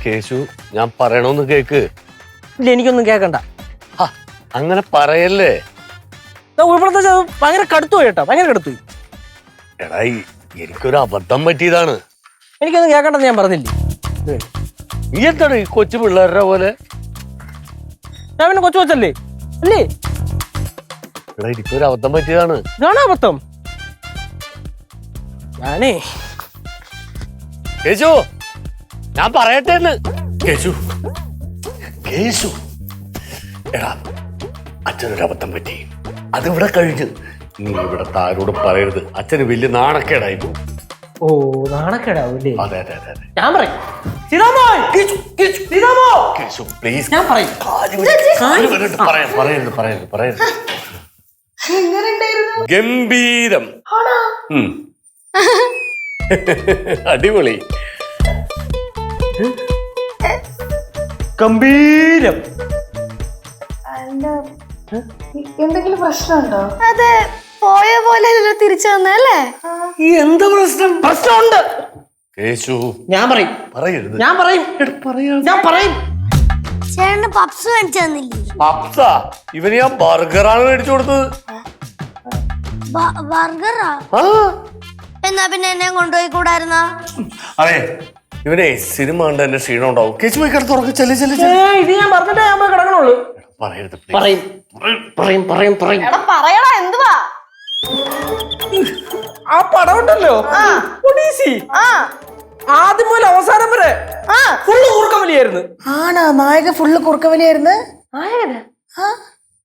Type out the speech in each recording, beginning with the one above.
കേശു ഞാൻ പറയണോന്ന് കേക്ക്. ഇല്ല എനിക്കൊന്നും കേക്കണ്ട. അങ്ങനെ പറയല്ലേ. ഇവിടുത്തെ ഭയങ്കര കടുത്തു പോയി കേട്ടോ, ഭയങ്കര കടുത്തു. എടാ എനിക്കൊരു അബദ്ധം പറ്റിയതാണ്. എനിക്കൊന്നും കേക്കണ്ടെന്ന് ഞാൻ പറഞ്ഞില്ലേ. നീ എന്താണ് ഈ കൊച്ചു പിള്ളേരുടെ പോലെ? ഞാൻ പിന്നെ കൊച്ചു കൊച്ചല്ലേ അല്ലേ? എടാ എനിക്കൊരു അബദ്ധം പറ്റിയതാണ്. ഇതാണോ അബദ്ധം? ഞാനേ കേശു ഞാൻ പറയട്ടെ എന്ന്. കേശു കേശു എടാ അച്ഛനൊരു അബദ്ധം പറ്റി, അതിവിടെ കഴിഞ്ഞു. നീ ഇവിടെ ആരോടും പറയരുത്, അച്ഛന് വലിയ നാണക്കേടായി പോകും. ഓ നാണക്കേടാവൂല്ലേ? അതെ അതെ അതെ അതെ. ഞാൻ പറയും കേശു പ്ലീസ്. ഞാൻ പറയും. പറയരുത് പറയരുത് പറയരുത്. ഗംഭീരം. അടിപൊളി. ഗംഭീരം. എന്തെങ്കിലും പ്രശ്നമുണ്ടോ? അതെ, പോയ പോലെ തിരിച്ചു വന്നല്ലേ? എന്താ പ്രശ്നം? പ്രശ്നമുണ്ട്. കേശു ഞാൻ പറയും. പറയരുത്. ഞാൻ പറയും. ഞാൻ പറയും. ചേട്ടന് പപ്സ് മേടിച്ചു തന്നില്ലേ? പപ്സാ? ഇവന് ഞാൻ ബർഗറാണ് മേടിച്ചു കൊടുത്തത്. ബർഗറാ? എന്നാ പിന്നെ എന്നെ കൊണ്ടുപോയി കൂടായിരുന്ന? അതെ ഇവനെ സിനിമ കണ്ട് എന്റെ ക്ഷീണം ഉണ്ടാവും. കേശു പോയി കിടന്ന് തുറക്ക്. ചെല്ലു ചെല്ലു. ഇത് ഞാൻ പറഞ്ഞിട്ടേ ഞാൻ പോയി കിടക്കണുള്ളൂ. പറയരുത്. പറയും പറയും പറയും പറയും. പറയടാ, എന്തുവാ? ആ പടം ഉണ്ടല്ലോ ഒഡീസി, ആദ്യം മുതൽ അവസാനം വരെ ഫുള്ള് കൂർക്കവലിയായിരുന്നു. ആണോ? നായക ഫുള്ള് കുറുക്കവലിയായിരുന്നു?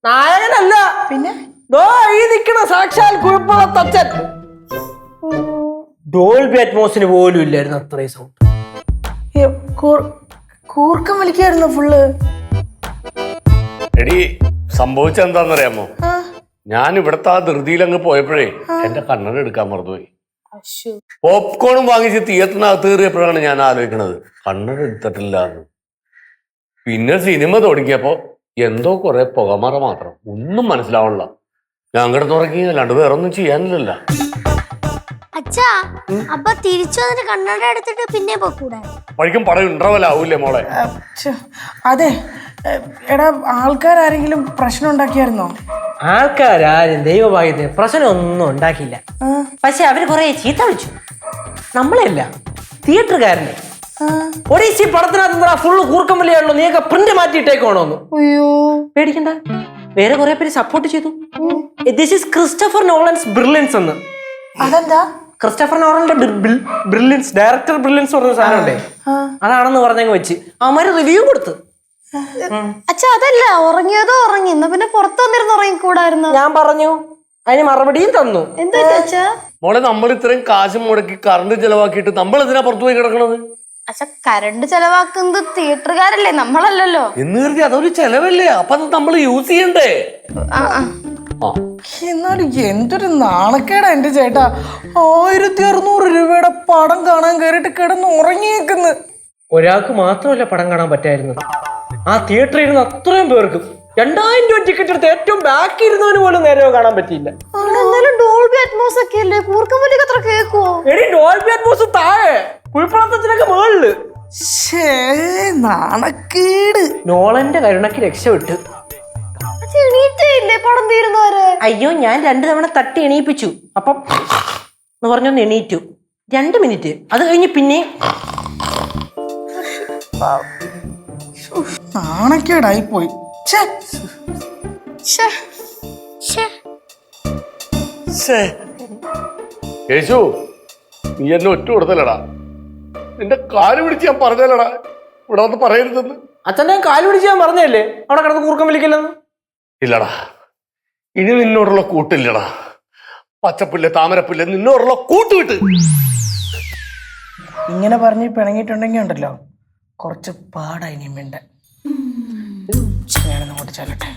നായകനല്ല പിന്നെ ഈ നിക്കണ സാക്ഷാൽ കുഴപ്പമുള്ള തച്ചൻ. ഡോൾബി അറ്റ്മോസിന് പോലും ഇല്ലായിരുന്നു അത്രയും സൗണ്ട്. കൂർക്കം വലിക്കായിരുന്നു ഫുള്ള്. എടി സംഭവിച്ച എന്താന്നറിയാമോ? ഞാൻ ഇവിടത്തെ ആ ധൃതിയിൽ അങ്ങ് പോയപ്പോഴേ എന്റെ കണ്ണട എടുക്കാൻ മറന്നുപോയി. പോപ്കോണും വാങ്ങിച്ച് തിയേറ്ററിനകത്ത് കയറിയപ്പോഴാണ് ഞാൻ ആലോചിക്കണത് കണ്ണട എടുത്തിട്ടില്ല എന്ന്. പിന്നെ സിനിമ തുടങ്ങിയപ്പോ എന്തോ കുറെ പുകമറ മാത്രം, ഒന്നും മനസ്സിലാവണില്ല. ഞാൻ കിടന്നുറങ്ങി, അല്ലാണ്ട് വേറെ ഒന്നും ചെയ്യാനില്ലല്ല. അച്ഛാ, അപ്പൊ തിരിച്ചു വന്നിട്ട് കണ്ണട എടുത്തിട്ട് പിന്നെ പോക്കൂടെ? വഴിക്കും പടം ഉണ്ടാവലാവൂല്ലേ മോളെ? അതെ. എടാ, ആൾക്കാരെങ്കിലും പ്രശ്നം ഉണ്ടാക്കിയായിരുന്നോ? ആൾക്കാരും ദൈവഭാഗ്യത്തിന് പ്രശ്നമൊന്നും ഉണ്ടാക്കിയില്ല. പക്ഷെ അവര് കുറെ ചീത്ത വിളിച്ചു. നമ്മളെയല്ല, തിയേറ്ററുകാരനെ. ഒഡീസി പടത്തിനകത്ത് ഫുള്ള് കൂർക്കം വലിയാണല്ലോ, നീയൊക്കെ പ്രിന്റ് മാറ്റിയിട്ടേക്കോണോന്ന്. അയ്യോ പേടിക്കണ്ട, വേറെ കുറെ പേര് സപ്പോർട്ട് ചെയ്തു. ദിസ് ഈസ് ക്രിസ്റ്റഫർ നോളൻസ് ബ്രില്യൻസ് എന്ന്. അതെന്താ? ക്രിസ്റ്റഫർ നോളന്റെ ബ്രില്യൻസ്, ഡയറക്ടർ ബ്രില്യൻസ് പറഞ്ഞ സാധനം ഉണ്ടേ, അതാണെന്ന് പറഞ്ഞങ്ങ് വെച്ച് അവന്മാര് റിവ്യൂ കൊടുത്തു. അച്ഛാ അതല്ല, ഉറങ്ങിയതോ ഉറങ്ങി, എന്നാ പിന്നെ പുറത്തു വന്നിരുന്ന് ഉറങ്ങിക്കൂടായിരുന്നു. ഞാൻ പറഞ്ഞു, അതിന് മറുപടിയും തന്നു. എന്താ അച്ഛാ? മോളെ, നമ്മൾ ഇത്രയും കാശ് മുടക്കി കറണ്ട് ചെലവാക്കിയിട്ട് നമ്മൾ എന്തിനാ പുറത്തു പോയി കിടക്കണത്? അച്ഛാ, കറണ്ട് ചെലവാക്കുന്നത് തിയേറ്ററുകാരല്ലേ, നമ്മളല്ലല്ലോ. എന്ന് കരുതി അതൊരു ചെലവല്ലേ, അപ്പൊ അത് നമ്മൾ യൂസ് ചെയ്യണ്ടേ? എന്നാലും എന്തൊരു നാണക്കേടാ എന്റെ ചേട്ടാ. 1600 രൂപയുടെ പടം കാണാൻ കയറിയിട്ട് കിടന്ന് ഉറങ്ങിയേക്കുന്നു. ഒരാൾക്ക് മാത്രമല്ല പടം കാണാൻ പറ്റായിരുന്നത്, ആ തിയേറ്ററിൽ ഇരുന്ന് അത്രയും പേർക്കും. 2000 രൂപ ടിക്കറ്റ് എടുത്ത് ഏറ്റവും ബാക്കി ഇരുന്നവന് പോലും നേരെ കാണാൻ പറ്റിയില്ല. ഡോൾബി അറ്റ്മോസ് ഒക്കെ അല്ലേ, കൂർക്കമ്പലിക്ക് അത്ര കേക്കുവോ? എടി, ഡോൾബി അറ്റ്മോസ് താഴെ, കുഴിപ്പണത്തച്ഛനൊക്കെ മുകളില്. നാണക്കേട്. നോളന്റെ കരുണക്ക് രക്ഷപ്പെട്ടു. പടം തീരുന്നവരെ. അയ്യോ, ഞാൻ 2 തവണ തട്ടി എണീപ്പിച്ചു. അപ്പം എന്ന് പറഞ്ഞൊന്ന് എണീറ്റു. 2 മിനിറ്റ്, അത് കഴിഞ്ഞ് പിന്നെ നാണക്കേടായി പോയി. കേശു, നീ എന്നെ ഒറ്റ കൊടുത്തല്ലടാ. നിന്റെ കാല് പിടിച്ച് ഞാൻ പറഞ്ഞല്ലടാ ഇവിടെ വന്ന് പറയരുതെന്ന്. അച്ഛനെ കാല് പിടിച്ച് ഞാൻ പറഞ്ഞല്ലേ അവിടെ കിടന്ന് കൂർക്കം വിളിക്കില്ലെന്ന്. ഇല്ലടാ, ഇനി നിന്നോടുള്ള കൂട്ടില്ലടാ. പച്ചപ്പുല്ല് താമരപ്പുല്ല് നിന്നോടുള്ള കൂട്ടുവിട്ട്. ഇങ്ങനെ പറഞ്ഞ് പിണങ്ങിയിട്ടുണ്ടെങ്കിൽ ഉണ്ടല്ലോ കുറച്ച് പാടാ ഇനിയും വേണ്ട. ഞാനൊന്ന് അങ്ങോട്ട് ചെല്ലട്ടെ.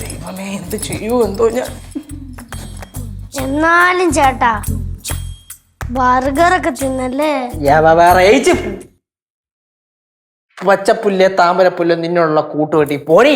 ദൈവമേ, എന്ത് ചെയ്യൂ എന്തോ ഞാൻ. എന്നാലും ചേട്ടാ, ബർഗറൊക്കെ തിന്നല്ലേ? പച്ചപ്പുല്ല് താമരപ്പുല്ല് നിന്നുള്ള കൂട്ടുകെട്ടി പോണി.